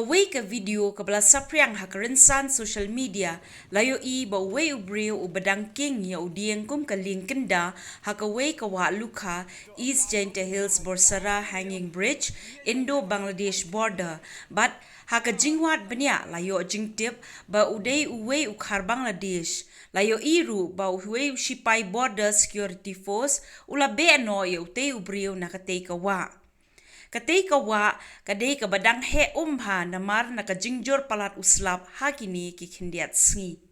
wei ka video ka bala sapriang hakarensan social media layo I ba wei u Briew u badang king ya u Dieng kum ka Lieng kenda haka wei ka wa Lukha East Jaintia Hills Borsara Hanging Bridge Indo-Bangladesh border but haka jingwat banya layo jingtip ba udai u wei u khar Bangladesh layo iru ba u wei u Shipai Border Security Force ula be no ya u te u Briew na ka te ka wa Katay kawa, kaday ka badang he umha na mar na kajingjor palat uslap hakini kikindiat sngi.